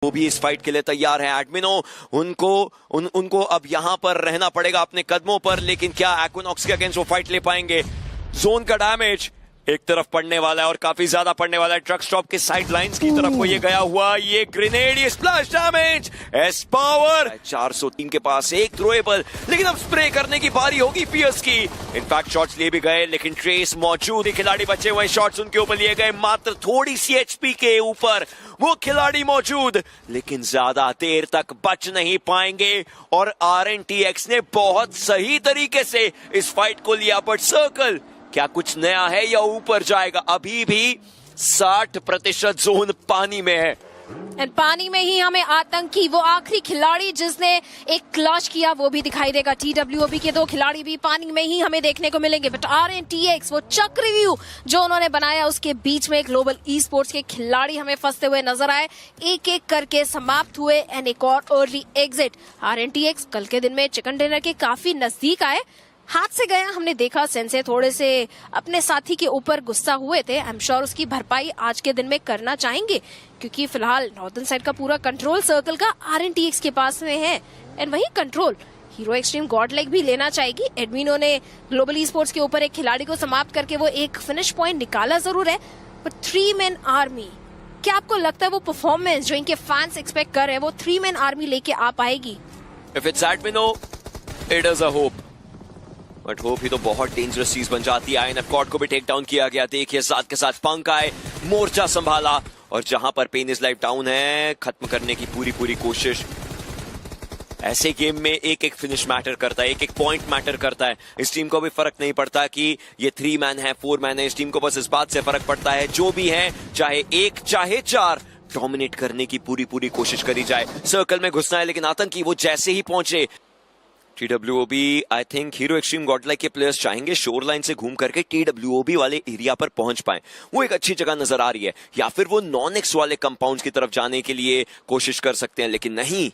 वो भी इस फाइट के लिए तैयार है। एडमिनो उनको अब यहां पर रहना पड़ेगा अपने कदमों पर, लेकिन क्या एक्विनॉक्स के अगेंस्ट वो फाइट ले पाएंगे? जोन का डैमेज एक तरफ पड़ने वाला है और काफी ज्यादा पड़ने वाला है। ट्रक स्टॉप के साइड लाइंस की तरफ को ये गया हुआ, ये ग्रेनेड, ये स्प्लैश डैमेज, एस पावर 403 के पास एक थ्रोएबल, लेकिन अब स्प्रे करने की बारी होगी पियर्स की। इनफैक्ट शॉट्स लिए भी गए, लेकिन ट्रेस मौजूद, खिलाड़ी बचे हुए, शॉट्स उनके ऊपर लिए गए, मात्र थोड़ी सी एचपी के ऊपर वो खिलाड़ी मौजूद, लेकिन ज्यादा देर तक बच नहीं पाएंगे। और RNTX ने बहुत सही तरीके से इस फाइट को लिया, बट सर्कल क्या कुछ नया है या ऊपर जाएगा? अभी भी 60% जोन पानी में है। एंड पानी में ही हमें आतंकी, वो आखिरी खिलाड़ी जिसने एक क्लच किया, वो भी दिखाई देगा। TWOB के दो खिलाड़ी भी पानी में ही हमें देखने को मिलेंगे। बट RNTX वो चक्रव्यूह जो उन्होंने बनाया, उसके बीच में ग्लोबल ई स्पोर्ट्स के खिलाड़ी हमें फंसते हुए नजर आए, एक एक करके समाप्त हुए एंड एक और अर्ली एग्जिट। RNTX कल के दिन में चिकन डिनर के काफी नजदीक आए, हाथ से गया। हमने देखा सेंसे थोड़े से अपने साथी के ऊपर गुस्सा हुए थे। आई एम श्योर उसकी भरपाई आज के दिन में करना चाहेंगे, क्योंकि फिलहाल नॉर्दर्न साइड का पूरा कंट्रोल सर्कल का RNTX के पास में है। एंड वही control hero extreme God like भी लेना चाहेगी। एडमिनो ने ग्लोबल ई स्पोर्ट्स के ऊपर एक खिलाड़ी को समाप्त करके वो एक फिनिश पॉइंट निकाला जरूर है, बट 3 मैन आर्मी, क्या आपको लगता है वो परफॉर्मेंस जो इनके फैंस एक्सपेक्ट कर रहे हैं, वो 3 मैन आर्मी लेके आ पाएगी? If it's Admino, it is a hope. But hope ही तो बहुत डेंजरस चीज बन जाती है। INF कॉर्ड को भी टेक डाउन किया गया। देखिए साथ के साथ पंक आए, मोर्चा संभाला, और जहां पर पेन इज लाइफ डाउन है, खत्म करने की पूरी कोशिश। ऐसे गेम में एक एक फिनिश मैटर करता है, एक एक पॉइंट मैटर करता है। इस टीम को भी फर्क नहीं पड़ता कि ये 3 मैन है 4 मैन है, इस टीम को बस इस बात से फर्क पड़ता है जो भी है, चाहे 1 चाहे 4, डोमिनेट करने की पूरी कोशिश करी जाए। सर्कल में घुसना है, लेकिन आतंकी वो जैसे ही पहुंचे, TWOB I think hero extreme Godlike के प्लेयर्स चाहेंगे शोर लाइन से घूम करके TWOB वाले एरिया पर पहुंच पाए। वो एक अच्छी जगह नजर आ रही है, या फिर वो नॉन एक्स वाले कंपाउंड की तरफ जाने के लिए कोशिश कर सकते हैं, लेकिन नहीं,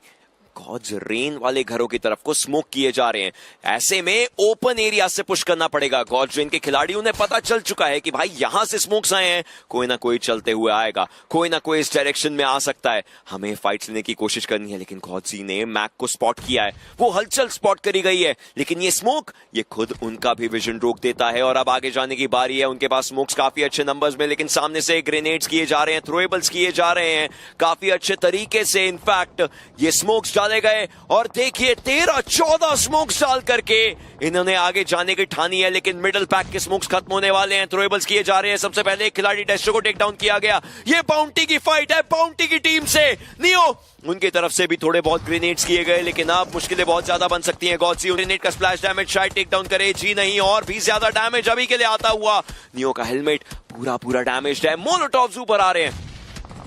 गॉड्स रेन वाले घरों की तरफ को स्मोक किए जा रहे हैं। ऐसे में ओपन एरिया से पुश करना पड़ेगा। गॉड्स रेन के खिलाड़ियों ने पता चल चुका है कि भाई यहां से स्मोक्स आए हैं, कोई ना कोई चलते हुए आएगा, कोई ना कोई इस डायरेक्शन में आ सकता है, हमें फाइट लेने की कोशिश करनी है। लेकिन गॉड्सी ने मैक को स्पॉट किया है, वो हलचल स्पॉट करी गई है, लेकिन ये स्मोक, ये खुद उनका भी विजन रोक देता है। और अब आगे जाने की बारी है। उनके पास स्मोक्स काफी अच्छे नंबर्स में, लेकिन सामने से ग्रेनेड्स किए जा रहे हैं, थ्रोएबल्स किए जा रहे हैं काफी अच्छे तरीके से। इनफैक्ट ये स्मोक्स डाले गए, और देखिए 13-14 स्मोक्स डाल करके इन्होंने आगे जाने की ठानी है, लेकिन मिडिल पैक के स्मोक्स खत्म होने वाले हैं। थ्रोएबल्स किए जा रहे हैं। सबसे पहले एक खिलाड़ी डेस्ट्रो को टेक डाउन किया गया। ये बाउंटी की फाइट है, बाउंटी की टीम से नियो, उनकी तरफ से भी थोड़े बहुत ग्रेनेड्स किए गए, लेकिन अब मुश्किलें बहुत ज्यादा बन सकती हैं। गॉडसी ग्रेनेड का स्प्लैश डैमेज शायद टेक डाउन करे, जी नहीं, और भी ज्यादा डैमेज अभी के लिए आता हुआ। नियो का हेलमेट पूरा डैमेज्ड है। मोलोटॉव्स ऊपर आ रहे हैं।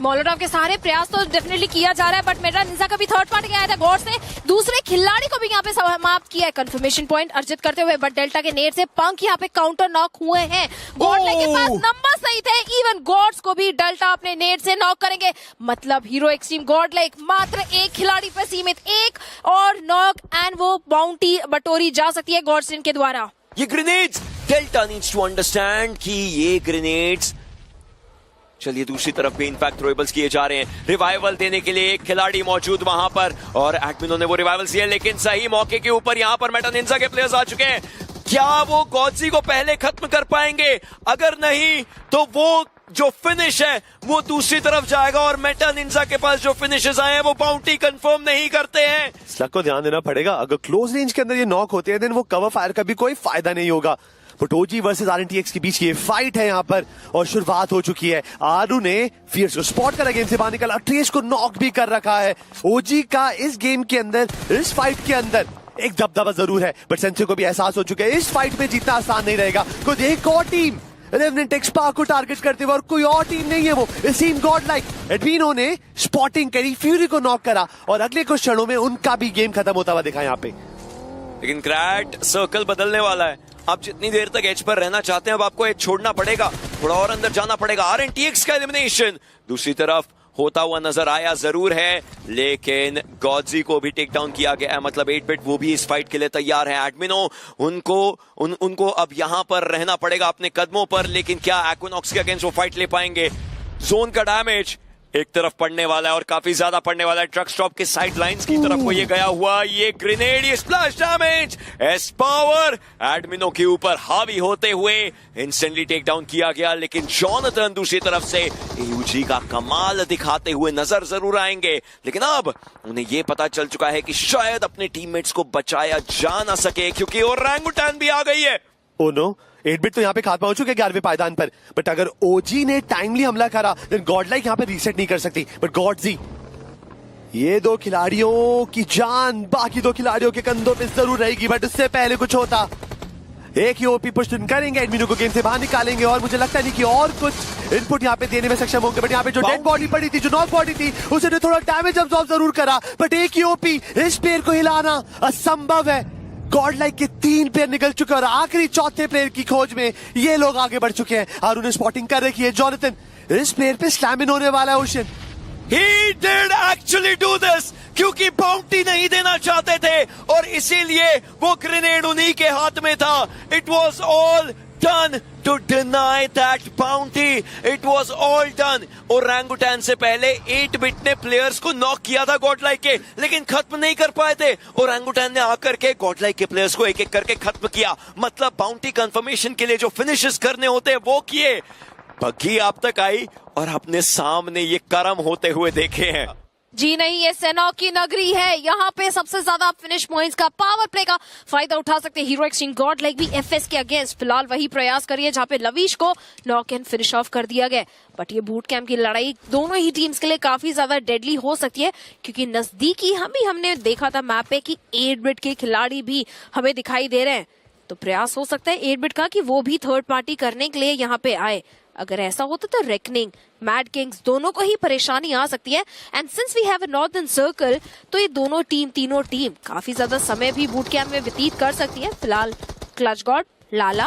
मोलोटॉव के सारे प्रयास तो डेफिनेटली किया जा रहा है, बट मेटा निंजा का भी थर्ड पार्टी आया था गॉड से, दूसरे खिलाड़ी को भी यहाँ पे समाप्त किया है, कंफर्मेशन पॉइंट अर्जित करते हुए। बट डेल्टा के नेट से पंक यहाँ पे काउंटर नॉक हुए हैं। गॉड के पास नंबर सही थे, इवन गॉड्स को भी डेल्टा अपने नेट से नॉक करेंगे। मतलब हीरो एक्सट्रीम गॉड लाइक मात्र एक खिलाड़ी पर सीमित, एक और नॉक एंड वो बाउंटी बटोरी जा सकती है गॉडसिन के द्वारा। ये grenades, Delta needs to understand कि ये ग्रेनेड्स, चलिए दूसरी तरफ भी इनफैक्ट थ्रोएबल्स किए जा रहे हैं। रिवाइवल देने के लिए एक खिलाड़ी मौजूद वहां पर, और एडमिनो ने वो रिवाइवल दिए, लेकिन सही मौके के ऊपर यहां पर मेटा निंजा के प्लेयर्स आ चुके हैं। क्या वो गॉडसी को पहले खत्म कर पाएंगे? अगर नहीं तो वो जो फिनिश है वो दूसरी तरफ जाएगा, और मेटा निंजा के पास जो फिनिशेस आए हैं वो बाउंटी कंफर्म नहीं करते हैं। स्लग को ध्यान देना पड़ेगा, अगर क्लोज रेंज के अंदर ये नॉक होते हैं देन वो कवर फायर का भी कोई फायदा नहीं होगा। बट OG वर्सेस RNTX के बीच की ये फाइट है यहाँ पर, और शुरुआत हो चुकी है। आरू ने फियर्स को स्पॉट करा, गेम से बाहर निकला, ट्रेस को नॉक भी कर रखा है। OG का इस गेम के अंदर, इस फाइट के अंदर एक दबदबा जरूर है, बट सेंसे को भी एहसास हो चुका है इस फाइट में जीतना आसान नहीं रहेगा। कुछ एक और टीम रेवेनेंट एक्सपा को टारगेट करते हुए, और कोई और टीम नहीं है वो, इस टीम गॉडलाइक। एडमिनो ने स्पॉटिंग करी, फ्यूरी को नॉक करा, और अगले कुछ क्षणों में उनका भी गेम खत्म होता हुआ दिखा यहाँ पे। लेकिन क्रैट सर्कल बदलने वाला है। आप जितनी देर तक एज पर रहना चाहते हैं, अब आपको एज छोड़ना पड़ेगा, थोड़ा और अंदर जाना पड़ेगा। RNTX का एलिमिनेशन दूसरी तरफ होता हुआ नजर आया जरूर है, लेकिन गॉडजी को भी टेक डाउन किया गया है। मतलब 8 बिट वो भी इस फाइट के लिए तैयार है। एडमिनो उनको अब यहां पर रहना पड़ेगा अपने कदमों पर, लेकिन क्या एक्विनॉक्स के अगेंस्ट वो फाइट ले पाएंगे? जोन का डैमेज एक तरफ पड़ने वाला है और काफी ज्यादा पड़ने वाला है। ट्रक स्टॉप के साइड लाइन्स की तरफ को ये गया हुआ, ये ग्रेनेड, ये स्प्लैश डैमेज, एस पावर एडमिनो के ऊपर हावी होते हुए इंस्टेंटली टेक डाउन किया गया। लेकिन जॉनथन दूसरी तरफ से एयूजी का कमाल दिखाते हुए नजर जरूर आएंगे, लेकिन अब उन्हें ये पता चल चुका है कि शायद अपने टीममेट्स को बचाया जा ना सके, क्योंकि ओरंगुटान भी आ गई है। ओ नो, 8 बिट तो यहाँ पे खात पहुंच चुके 11वें पायदान पर, बट अगर ओजी ने टाइमली हमला करा देन गॉडलाइक यहाँ पे रीसेट नहीं कर सकती। बट गॉडजी, ये दो खिलाड़ियों की जान बाकी दो खिलाड़ियों के कंधों पे जरूर रहेगी, बट उससे पहले कुछ होता। एक ही ओपी पुश करेंगे, एडमिनो को गेम से बाहर निकालेंगे, और मुझे लगता नहीं कि और कुछ इनपुट यहाँ पे देने में सक्षम होंगे। बट यहाँ पे जो डेड बॉडी पड़ी थी, जो नॉक बॉडी थी, उसने थोड़ा डैमेज अब्सॉर्ब जरूर करा, बट एक ही ओपी इस प्लेयर को हिलाना असंभव है। गॉडलाइक के 3 प्लेयर निकल चुके और आखिरी चौथे प्लेयर की खोज में ये लोग आगे बढ़ चुके हैं। और उन्हें स्पॉटिंग कर रखी है जॉनथन। इस प्लेयर पे स्लैम इन होने वाला है ocean. He did actually do this, क्योंकि बाउंटी नहीं देना चाहते थे और इसीलिए वो ग्रेनेड उन्हीं के हाथ में था। It was all done to deny that bounty. It was all done. Orangutan से पहले 8 बिट ने प्लेयर्स को नॉक किया था गॉडलाइक के, लेकिन खत्म नहीं कर पाए थे। ओरंगुटान ने आकर के गॉडलाइक के प्लेयर्स को एक एक करके खत्म किया। मतलब बाउंटी कंफर्मेशन के लिए जो फिनिशेस करने होते हैं वो किए। बग्गी आप तक आई और अपने सामने ये कर्म होते हुए देखे हैं। जी नहीं, ये सेना की नगरी है। यहाँ पे सबसे ज्यादा फिनिश पॉइंट्स का, पावर प्ले का फायदा उठा सकते हैं हीरो एक्सट्रीम गॉडलाइक भी एफएस के अगेंस्ट फिलहाल वही प्रयास करिए जहां पे लवीश को नॉक एंड फिनिश ऑफ कर दिया गया। बट ये बूट कैंप की लड़ाई दोनों ही टीम्स के लिए काफी ज्यादा डेडली हो सकती है, क्योंकि नजदीकी हमने देखा था मैप पे कि 8 बिट के खिलाड़ी भी हमें दिखाई दे रहे हैं। तो प्रयास हो सकता है 8 बिट का कि वो भी थर्ड पार्टी करने के लिए यहाँ पे आए। अगर ऐसा होता तो रेकनिंग, मैड किंग्स दोनों को ही परेशानी आ सकती है। And since we have a northern circle, तो ये तीनों टीम काफी ज्यादा समय भी बूट कैंप में व्यतीत कर सकती है। फिलहाल क्लच गॉड, लाला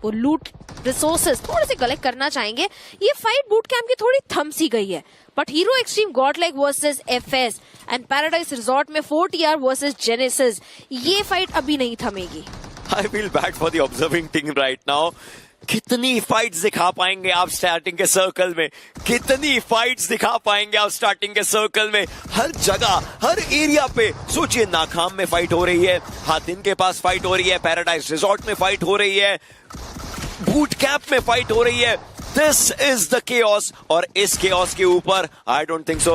और लूट रिसोर्सेज थोड़े से कलेक्ट करना चाहेंगे। ये फाइट बूट कैंप की थोड़ी थम सी गई है, but hero extreme Godlike versus FS and paradise resort में 4TR वर्सेस जेनेसिस, ये फाइट अभी नहीं थमेगी। I feel bad for the observing team right now. कितनी फाइट्स दिखा पाएंगे आप स्टार्टिंग के सर्कल में, कितनी फाइट्स दिखा पाएंगे आप स्टार्टिंग के सर्कल में। हर जगह, हर एरिया पे सोचिए, नाकाम में फाइट हो रही है, हातिन के पास फाइट हो रही है, पैराडाइज रिजॉर्ट में फाइट हो रही है, बूट कैंप में फाइट हो रही है। दिस इज द केओस, और इस केओस के ऊपर आई डोंट थिंक सो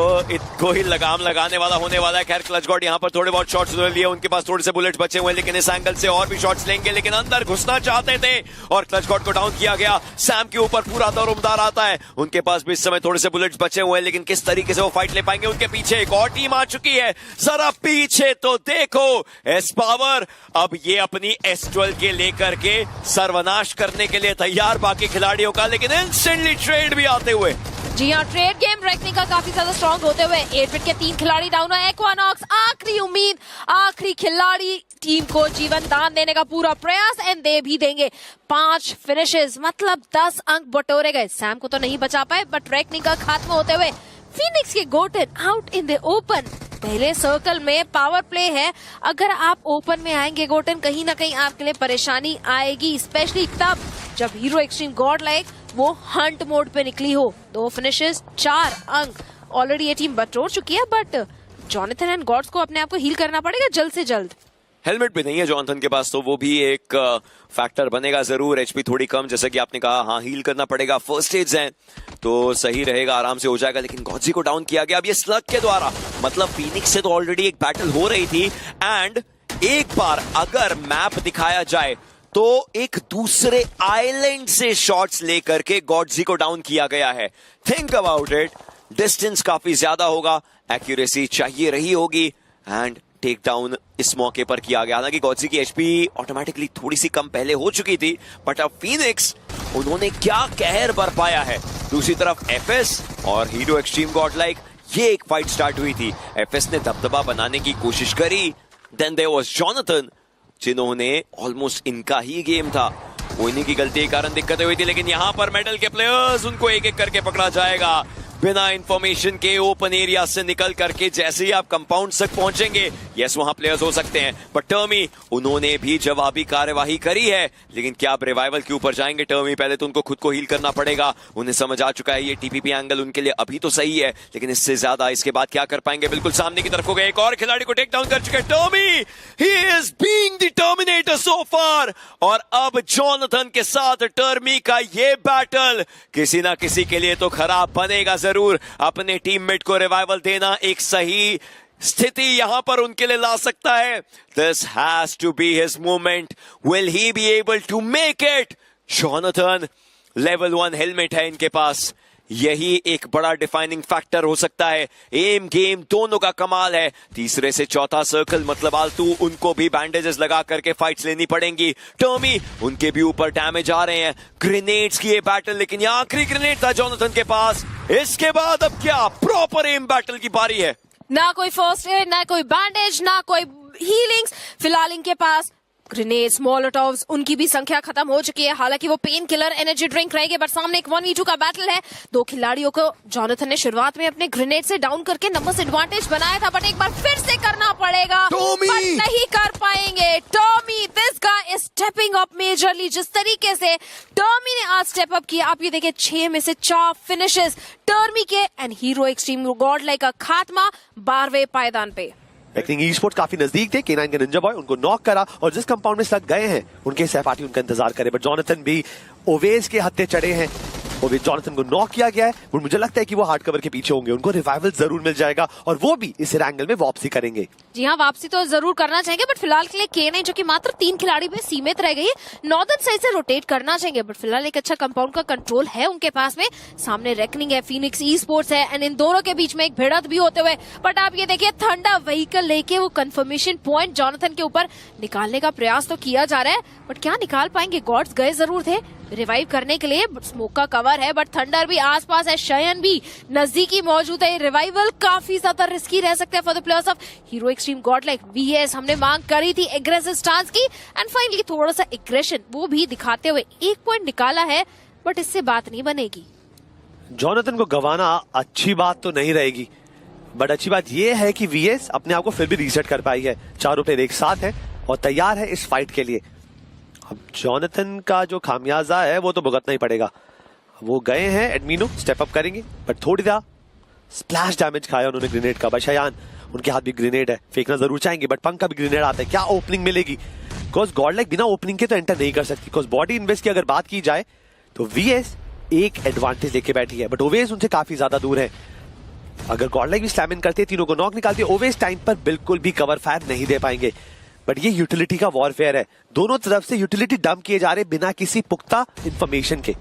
कोई लगाम लगाने वाला होने वाला है। खैर क्लच गॉड यहाँ पर थोड़े बहुत शॉट्स लिए, उनके पास थोड़े से बुलेट्स बचे हुए हैं, लेकिन इस एंगल से और भी शॉट्स लेंगे, लेकिन अंदर घुसना चाहते थे और क्लच गॉड को डाउन किया गया। सैम के ऊपर पूरा दौरमदार आता है, उनके पास भी इस समय थोड़े से बुलेट्स बचे हुए हैं, लेकिन किस तरीके से वो फाइट ले पाएंगे। उनके पीछे एक और टीम आ चुकी है, जरा पीछे तो देखो। एस पावर अब ये अपनी S12 के लेकर के सर्वनाश करने के लिए तैयार बाकी खिलाड़ियों का, लेकिन इंस्टेंटली ट्रेड भी आते हुए। जी हाँ, ट्रेड गेम रेकनिंग का काफी ज्यादा स्ट्रॉन्ग होते हुए 8 बिट के 3 खिलाड़ी डाउन है। एक्वानॉक्स आखिरी उम्मीद, आखिरी खिलाड़ी टीम को जीवन दान देने का पूरा प्रयास, एंड दे भी देंगे। 5 फिनिशेस मतलब 10 अंक बटोरे गए। सैम को तो नहीं बचा पाए, बट रेकनिंग का खात्मा होते हुए फीनिक्स के Gotan out in the open. पहले सर्कल में पावर प्ले है, अगर आप ओपन में आएंगे गोटन, कहीं ना कहीं आपके लिए परेशानी आएगी, स्पेशली तब जब हीरो एक्सट्रीम गॉडलाइक वो हंट मोड पे निकली हो। 2 फिनिशेस, 4 अंक ऑलरेडी ये टीम बटोर चुकी है, बट जॉनथन एंड गॉड्स को अपने आप को हील करना पड़ेगा जल्द से जल्द। हेलमेट भी नहीं है जॉनथन के पास, तो वो भी एक फैक्टर बनेगा जरूर। एचपी थोड़ी कम, जैसा कि आपने कहा, हाँ हील करना पड़ेगा। फर्स्ट एड्स हैं तो सही रहेगा, आराम से हो जाएगा, लेकिन गॉडजी को डाउन किया गया अब ये स्लग के द्वारा। मतलब फीनिक्स से तो ऑलरेडी एक बैटल हो रही थी, एंड एक बार अगर मैप दिखाया जाए तो एक दूसरे आइलैंड से शॉट्स लेकर के गॉडजी को डाउन किया गया है। थिंक अबाउट इट, डिस्टेंस काफी ज्यादा होगा, एक्यूरेसी चाहिए रही होगी, एंड टेक डाउन इस मौके पर किया गया। हालांकि गॉडजी की एचपी ऑटोमेटिकली थोड़ी सी कम पहले हो चुकी थी, बट अब फीनिक्स, उन्होंने क्या कहर बरपाया है। दूसरी तरफ एफएस और हीरो एक्सट्रीम गॉडलाइक, ये एक फाइट स्टार्ट हुई थी। एफएस ने दबदबा बनाने की कोशिश करी, देन देयर वाज जॉनथन, जिन्होंने ऑलमोस्ट इनका ही गेम था, वो इन्हीं की गलती के कारण दिक्कतें हुई थी, लेकिन यहां पर मेडल के प्लेयर्स, उनको एक एक करके पकड़ा जाएगा। बिना इंफॉर्मेशन के ओपन एरिया से निकल करके जैसे ही आप कंपाउंड तक पहुंचेंगे, यस वहां प्लेयर्स हो सकते हैं, पर टर्मी उन्होंने भी जवाबी कार्यवाही करी है। लेकिन क्या आप रिवाइवल के ऊपर जाएंगे टर्मी? पहले तो उनको खुद को हील करना पड़ेगा। उन्हें समझ आ चुका है ये टीपीपी एंगल उनके लिए अभी तो सही है, लेकिन इससे ज्यादा इसके बाद क्या कर पाएंगे? बिल्कुल सामने की तरफ हो गए, एक और खिलाड़ी को टेक डाउन कर चुके हैं टर्मी। He is being the terminator so far. और अब जॉनथन के साथ टर्मी का ये बैटल किसी ना किसी के लिए तो खराब बनेगा जरूर। अपने टीममेट को रिवाइवल देना एक सही स्थिति यहां पर उनके लिए ला सकता है। This has to be his moment. Will he be able to make it? Jonathan level 1 helmet है इनके पास, यही एक बड़ा डिफाइनिंग फैक्टर हो सकता है। एम गेम दोनों का कमाल है। तीसरे से चौथा सर्कल मतलब आलतू उनको भी बैंडेजेस लगा करके फाइट्स लेनी पड़ेंगी। टर्मी उनके भी ऊपर डैमेज आ रहे हैं। ग्रेनेड्स की ये बैटल, लेकिन ये आखिरी ग्रेनेड था जॉनथन के पास। इसके बाद अब क्या? प्रॉपर एम बैटल की बारी है। ना कोई फर्स्ट एड, ना कोई बैंडेज, ना कोई हीलिंग्स। फिलहाल इनके पास ग्रेनेड्स, मोलोटोव्स, उनकी भी संख्या खत्म हो चुकी है। हालांकि वो पेन किलर एनर्जी ड्रिंक रहेगी, बट सामने एक 1v2 का बैटल है। दो खिलाड़ियों को जॉनथन ने शुरुआत में अपने ग्रेनेड से डाउन करके नंबर्स एडवांटेज बनाया था, बट एक बार फिर से करना पड़ेगा। टॉमी! बट नहीं कर पाएंगे। Tommy, this guy is stepping up majorly. जिस तरीके से टॉमी ने आज स्टेप अप किया, आप ये देखिए 6 में से 4 फिनिशेस टर्मी के। And hero extreme God like का खात्मा 12वें पायदान पे। एक्टिंग ई स्पोर्ट्स काफी नजदीक थे। K9 के निंजा बॉय उनको नॉक करा और जिस कंपाउंड में सक गए हैं उनके सहपाठी उनका इंतजार करे, बट जॉनथन भी ओवेस के हत्थे चढ़े हैं। ओवेस जॉनथन को नॉक किया गया है और मुझे लगता है कि वो हार्ड कवर के पीछे होंगे। उनको रिवाइवल जरूर मिल जाएगा और वो भी इस एंगल में वापसी करेंगे। जी हाँ, वापसी तो जरूर करना चाहेंगे, बट फिलहाल के लिए K9 जो कि मात्र 3 खिलाड़ी में सीमित रह गई है, नॉर्दर्न साइड से रोटेट करना चाहेंगे। बट फिलहाल एक अच्छा कंपाउंड का कंट्रोल है उनके पास में। सामने रेकनिंग है, फीनिक्स ई स्पोर्ट्स है, एंड इन दोनों के बीच में एक भिड़ंत भी होते हुए। बट आप ये देखिए थंडर व्हीकल लेके वो कंफर्मेशन पॉइंट जॉनथन के ऊपर निकालने का प्रयास तो किया जा रहा है, बट क्या निकाल पाएंगे? गॉड्स गए जरूर थे रिवाइव करने के लिए, स्मोक का कवर है, बट थंडर भी आसपास है, शयन भी नजदीकी मौजूद है। रिवाइवल काफी ज्यादा रिस्की रह सकता है for the players of hero extreme God like VS। हमने मांग करी थी एग्रेसिव स्टांस की, एंड फाइनली थोड़ा सा एग्रेशन वो भी दिखाते हुए 1 पॉइंट निकाला है, बट इससे बात नहीं बनेगी। जॉनथन को गंवाना अच्छी बात तो नहीं रहेगी, बट अच्छी बात यह है कि VS अपने आप को फिर भी रीसेट कर पाई है। चारों प्लेयर एक साथ है और तैयार है इस फाइट के लिए। अब जॉनथन का जो खामियाजा है वो तो भुगतना ही पड़ेगा। वो गए हैं एडमिनो, स्टेप अप करेंगे, बट थोड़ी सा स्प्लैश डैमेज खाया उन्होंने ग्रेनेड का। बशायान उनके हाथ भी ग्रेनेड है, फेंकना जरूर चाहेंगे, बट पंख का भी ग्रेनेड आता है। क्या ओपनिंग मिलेगी? बिकॉज गॉड लाइक बिना ओपनिंग के तो एंटर नहीं कर सकती। बिकॉज बॉडी इन्वेस्ट की अगर बात की जाए तो VS एक एडवांटेज लेके बैठी है, बट ओवेस उनसे काफी ज्यादा दूर है। अगर गॉड लाइक भी स्लैम इन करते, तीनों को नॉक निकालते, ओवेस टाइम पर बिल्कुल भी कवर फायर नहीं दे पाएंगे। बट ये यूटिलिटी का वॉरफेयर है, दोनों तरफ से यूटिलिटी डंप किए जा रहे बिना किसी पुख्ता इंफॉर्मेशन के।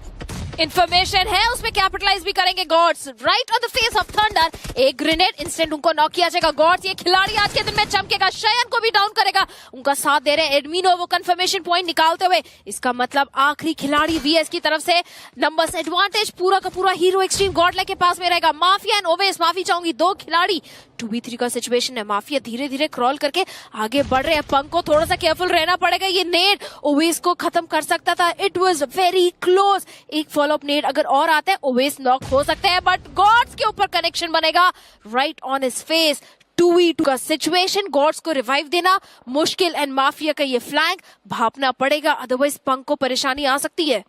इन्फॉर्मेशन है, उसमें कैपिटलाइज भी करेंगे gods. Right on the face of thunder एक ग्रेनेड इंस्टेंट उनको नॉक किया जाएगा। गॉड्स ये खिलाड़ी आज के दिन में चमकेगा, शयन को भी डाउन करेगा, उनका साथ दे रहे एडमिनो वो कंफर्मेशन पॉइंट निकालते हुए। इसका मतलब आखिरी खिलाड़ी VS की तरफ से नंबर्स एडवांटेज पूरा का पूरा हीरो एक्सट्रीम गॉडलाइक के पास में रहेगा। माफिया एंड ओवेस, माफी चाहूंगी, 2 खिलाड़ी 2v3 का सिचुएशन है। माफिया धीरे धीरे क्रॉल करके आगे बढ़ रहे हैं। पंक को थोड़ा सा केयरफुल रहना पड़ेगा, ये नेड ओवेस को खत्म कर सकता था। It was very close. एक फॉलोअप नेड अगर और आता है ओवेस नॉक हो सकते हैं, बट गॉड्स के ऊपर कनेक्शन बनेगा right on his face. 2v2 का सिचुएशन, गॉड्स को रिवाइव देना मुश्किल, एंड माफिया का ये फ्लैंक भापना पड़ेगा, अदरवाइज पंक को परेशानी आ सकती है।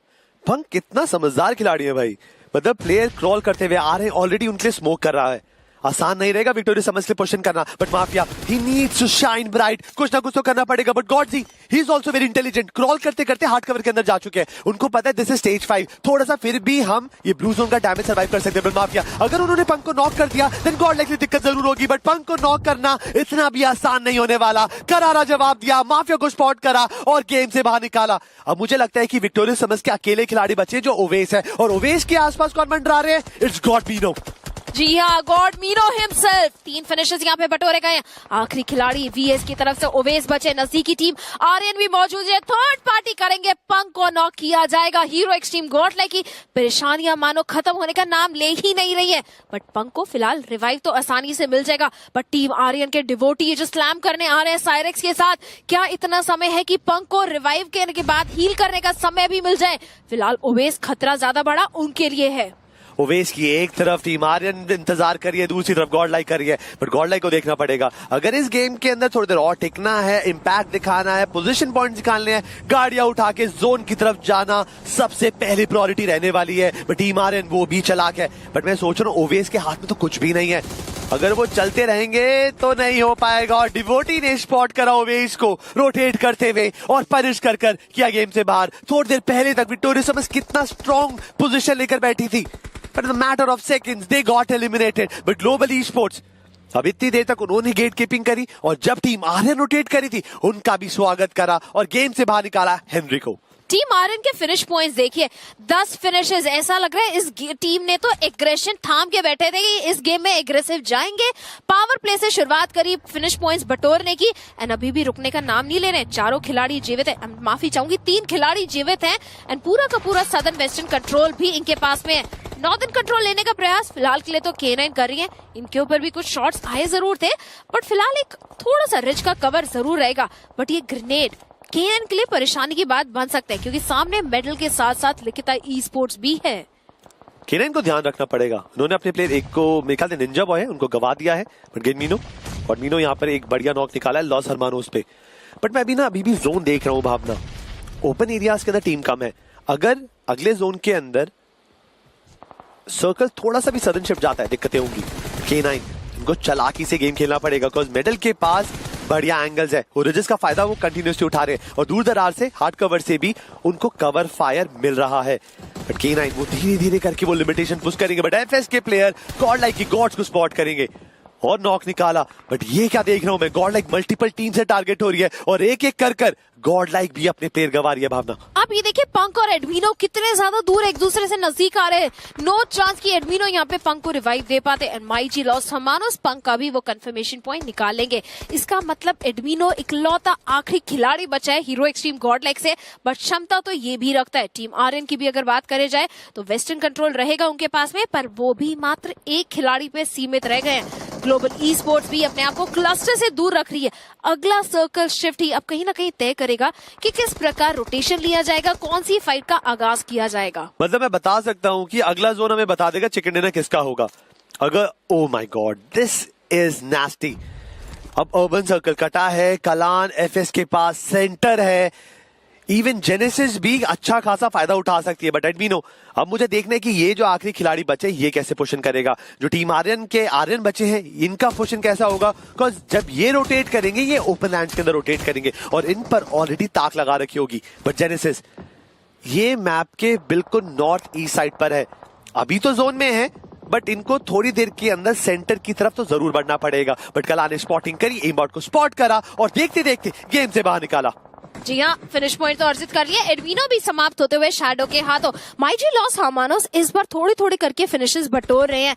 पंक कितना समझदार खिलाड़ी है भाई, मतलब प्लेयर क्रॉल करते हुए आ रहे हैं, ऑलरेडी उनके लिए स्मोक कर रहा है। आसान नहीं रहेगा विक्टोरिया समझ के पोजीशन करना, but mafia he needs to shine bright, कुछ ना कुछ तो करना पड़ेगा। बट गॉडजी he is also very intelligent, crawl करते करते हार्ड कवर के अंदर जा चुके हैं। उनको पता है दिस इज स्टेज 5, थोड़ा सा फिर भी हम ये ब्लू जोन का डैमेज सर्वाइव कर सकते हैं। बट माफिया अगर उन्होंने पंक को नॉक कर दिया देन गॉड लाइक दिक्कत जरूर होगी, बट पंक को नॉक करना इतना भी आसान नहीं होने वाला। करारा जवाब दिया, माफिया को स्पॉट करा और गेम से बाहर निकाला। अब मुझे लगता है कि विक्टोरिया समझ के अकेले खिलाड़ी बचे जो ओवेस है, और ओवेस के आसपास कौन मंडरा रहे हैं? It's God मीनो। जी हाँ, गॉड मीनो हिमसेल्फ। 3 फिनिशेस यहाँ पे बटोरे गए। आखिरी खिलाड़ी VS की तरफ से ओवेस बचे, नजदीकी टीम आर्यन भी मौजूद है। थर्ड पार्टी करेंगे, पंक को नॉक किया जाएगा। हीरो एक्सट्रीम गॉडलाइक की परेशानियां मानो खत्म होने का नाम ले ही नहीं रही है, बट पंक को फिलहाल रिवाइव तो आसानी से मिल जाएगा। बट टीम आर्यन के डिवोटी जो स्लैम करने आ रहे हैं साइरेक्स के साथ, क्या इतना समय है कि पंक को रिवाइव करने के बाद हील करने का समय भी मिल जाए? फिलहाल ओवेस खतरा ज्यादा बड़ा उनके लिए है। ओवेस की एक तरफ टीम आर्यन इंतजार कर रही है, दूसरी तरफ गॉड लाइक कर रही है, बट गॉड लाइक को देखना पड़ेगा। अगर इस गेम के अंदर थोड़ी देर और टिकना है, इम्पैक्ट दिखाना है, पोजीशन पॉइंट्स निकालने हैं, गाड़ियां उठा के जोन की तरफ जाना सबसे पहली प्रायोरिटी रहने वाली है। बट टीम आर्यन वो भी चालाक है, बट मैं सोच रहा हूँ ओवेस के हाथ में तो कुछ भी नहीं है। अगर वो चलते रहेंगे तो नहीं हो पाएगा। और डिवोटी ने स्पॉट करा ओवेस को रोटेट करते हुए और पनिश कर किया गेम से बाहर। थोड़ी देर पहले तक विक्टोरिया समझ कितना स्ट्रॉन्ग पोजीशन लेकर बैठी थी, but in the matter of seconds they got eliminated. But global e sports अब इतनी देर तक उन्होंने गेट कीपिंग करी, और जब टीम आर्यन रोटेट करी थी उनका भी स्वागत करा और गेम से बाहर निकाला हेनरी को। टीम आर्यन के फिनिश पॉइंट्स देखिए, 10 फिनिशेस। ऐसा लग रहा है इस टीम ने तो एग्रेशन थाम के बैठे थे कि इस गेम में एग्रेसिव जाएंगे। पावर प्ले से शुरुआत करी, फिनिश पॉइंट्स बटोरने की, एंड अभी भी रुकने का नाम नहीं ले रहे। चारों खिलाड़ी जीवित है, माफी चाहूंगी 3 खिलाड़ी जीवित हैं, एंड पूरा का पूरा सदर्न वेस्टर्न कंट्रोल भी इनके पास में है। नॉर्दर्न कंट्रोल लेने का प्रयास फिलहाल के लिए तो K9 कर रही है। इनके ऊपर भी कुछ शॉट्स आए जरूर थे, बट फिलहाल एक थोड़ा सा रिच का कवर जरूर रहेगा। बट ये ग्रेनेड K9 के लिए परेशानी की बात बन सकता है, क्योंकि सामने मेडल के साथ साथ लिखिता ई स्पोर्ट्स भी है। K9 को ध्यान रखना पड़ेगा। उन्होंने अपने प्लेयर एक को मेरे ख्याल से निंजा बॉय है उनको गवा दिया है, बट गेन मीनो, और मीनो यहाँ पर एक बढ़िया नॉक निकाला है लॉस हरमानोस पे। बट मैं अभी भी जोन देख रहा हूँ भावना, ओपन एरियाज के अंदर टीम कम है। अगर अगले जोन के अंदर सर्कल थोड़ा सा भी सदन शिफ्ट जाता है दिक्कतें होंगी। K9 इनको चालाकी से गेम खेलना पड़ेगा, बिकॉज मेडल के पास बढ़िया एंगल्स है, और जिसका का फायदा वो कंटिन्यूसली उठा रहे हैं, और दूर दरार से हार्ड कवर से भी उनको कवर फायर मिल रहा है। बट K9 वो धीरे धीरे करके वो लिमिटेशन पुश करेंगे, बट एफएस के प्लेयर गॉड लाइक की गॉड्स को स्पॉट करेंगे और नॉक निकाला। बट ये क्या देख रहा हूं मैं, गॉड लाइक मल्टीपल टीम से टारगेट हो रही है, और एक एक कर गॉड लाइक भी अपने प्लेयर गवा रही है भावना। अब ये देखिए पंक और एडमिनो कितने ज्यादा दूर एक दूसरे से नजदीक आ रहे हैं। नो चांस कि एडमिनो यहाँ पे पंक को रिवाइव दे पाते, एंड माइजी लॉस हमानोस पंक का भी वो कंफर्मेशन पॉइंट निकाल लेंगे। इसका मतलब एडमिनो इकलौता आखिरी खिलाड़ी बचा है हीरो एक्सट्रीम गॉड लाइक से, बट क्षमता तो ये भी रखता है। टीम आर्यन की भी अगर बात करे जाए तो वेस्टर्न कंट्रोल रहेगा उनके पास में, पर वो भी मात्र एक खिलाड़ी पे सीमित रह गए हैं। ग्लोबल ई स्पोर्ट्स भी अपने आप को क्लस्टर से दूर रख रही है। अगला सर्कल शिफ्ट ही अब कहीं ना कहीं तय करेगा कि किस प्रकार रोटेशन लिया जाएगा, कौन सी फाइट का आगाज किया जाएगा। मतलब मैं बता सकता हूं कि अगला जोन हमें बता देगा चिकन डिनर किसका होगा। अगर oh my God this is nasty. अब अर्बन सर्कल कटा है, कलान एफएस के पास सेंटर है, इवन जेनेसिस भी अच्छा खासा फायदा उठा सकती है। बट एडमिनो अब मुझे देखना है कि ये जो आखिरी खिलाड़ी बचे ये कैसे पोषण करेगा। जो टीम आर्यन के आर्यन बचे हैं इनका पोषण कैसा होगा, बिकॉज जब ये रोटेट करेंगे ये ओपन लैंड्स के अंदर रोटेट करेंगे, और इन पर ऑलरेडी ताक लगा रखी होगी। बट जेनेसिस ये मैप के बिल्कुल नॉर्थ ईस्ट साइड पर है, अभी तो जोन में है, बट इनको थोड़ी देर के अंदर सेंटर की तरफ तो जरूर बढ़ना पड़ेगा। बट कला ने स्पॉटिंग करी, एमबॉट को स्पॉट करा, और देखते देखते गेम से बाहर निकाला। जी हाँ, फिनिश पॉइंट तो अर्जित कर लिया। एडमिनो भी समाप्त होते हुए शैडो के हाथों। माइजी लॉस हमानोस इस बार थोड़ी थोड़ी करके फिनिशेस बटोर रहे हैं।